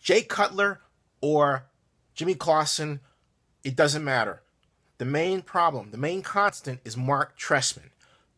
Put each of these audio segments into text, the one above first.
Jay Cutler or Jimmy Clausen, it doesn't matter. The main problem, the main constant is Marc Trestman.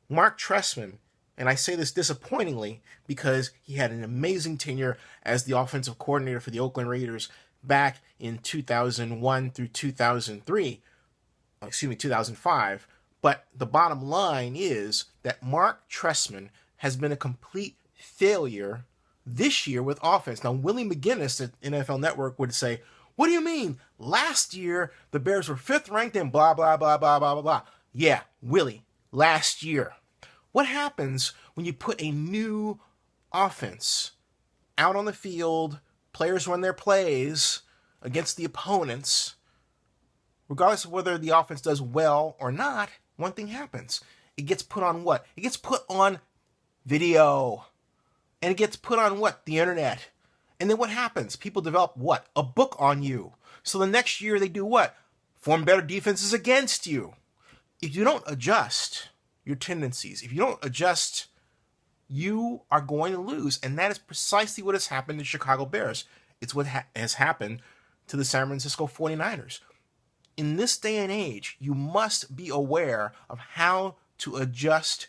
Marc Trestman, and I say this disappointingly because he had an amazing tenure as the offensive coordinator for the Oakland Raiders back in 2001 through 2005. But the bottom line is that Marc Trestman has been a complete failure this year with offense. Now, Willie McGinest at NFL Network would say, what do you mean? Last year, the Bears were 5th ranked and blah, blah, blah, blah, blah, blah, blah. Yeah, Willie, last year. What happens when you put a new offense out on the field, players run their plays against the opponents, regardless of whether the offense does well or not, one thing happens. It gets put on what? It gets put on video. And it gets put on what? The internet. And then what happens? People develop what? A book on you. So the next year they do what? Form better defenses against you. If you don't adjust your tendencies, if you don't adjust, you are going to lose. And that is precisely what has happened to the Chicago Bears. It's what has happened to the San Francisco 49ers. In this day and age, you must be aware of how to adjust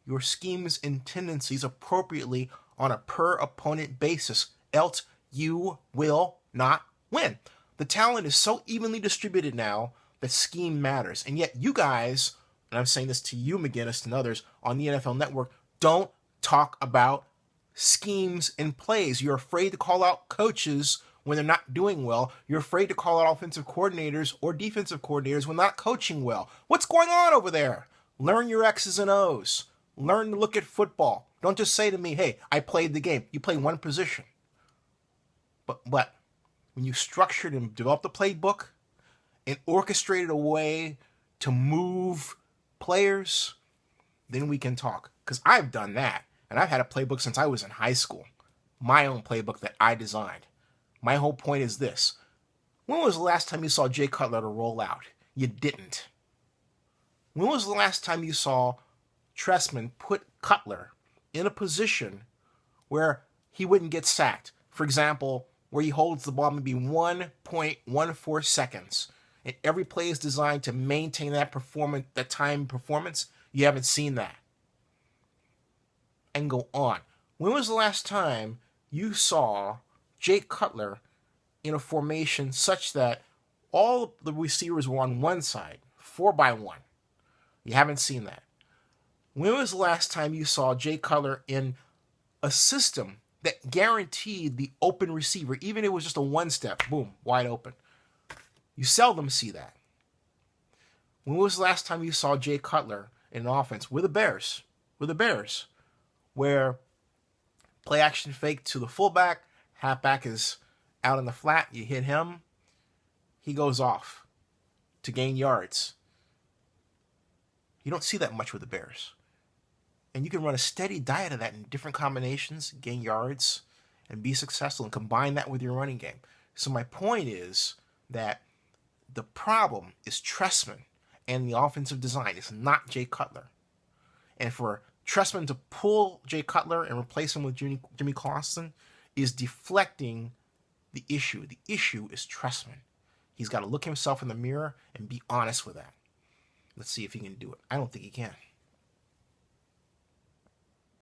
your schemes and tendencies appropriately on a per-opponent basis. Else, you will not win. The talent is so evenly distributed now that scheme matters. And yet you guys, and I'm saying this to you, McGinest, and others on the NFL Network, don't talk about schemes and plays. You're afraid to call out coaches when they're not doing well. You're afraid to call out offensive coordinators or defensive coordinators when not coaching well. What's going on over there? Learn your X's and O's. Learn to look at football. Don't just say to me, hey, I played the game. You play one position. But when you structured and developed a playbook and orchestrated a way to move players, then we can talk. Because I've done that. And I've had a playbook since I was in high school. My own playbook that I designed. My whole point is this. When was the last time you saw Jay Cutler roll out? You didn't. When was the last time you saw Tresman put Cutler in a position where he wouldn't get sacked? For example, where he holds the ball maybe 1.14 seconds, and every play is designed to maintain that time performance. You haven't seen that. And go on. When was the last time you saw Jay Cutler in a formation such that all the receivers were on one side, 4-by-1? You haven't seen that. When was the last time you saw Jay Cutler in a system that guaranteed the open receiver, even if it was just a one-step, boom, wide open? You seldom see that. When was the last time you saw Jay Cutler in an offense with the Bears, where play action fake to the fullback, halfback is out in the flat, you hit him, he goes off to gain yards? You don't see that much with the Bears. And you can run a steady diet of that in different combinations, gain yards, and be successful, and combine that with your running game. So my point is that the problem is Tresman and the offensive design. It's not Jay Cutler. And for Tresman to pull Jay Cutler and replace him with Jimmy Clausen is deflecting the issue. The issue is Tresman. He's got to look himself in the mirror and be honest with that. Let's see if he can do it. I don't think he can.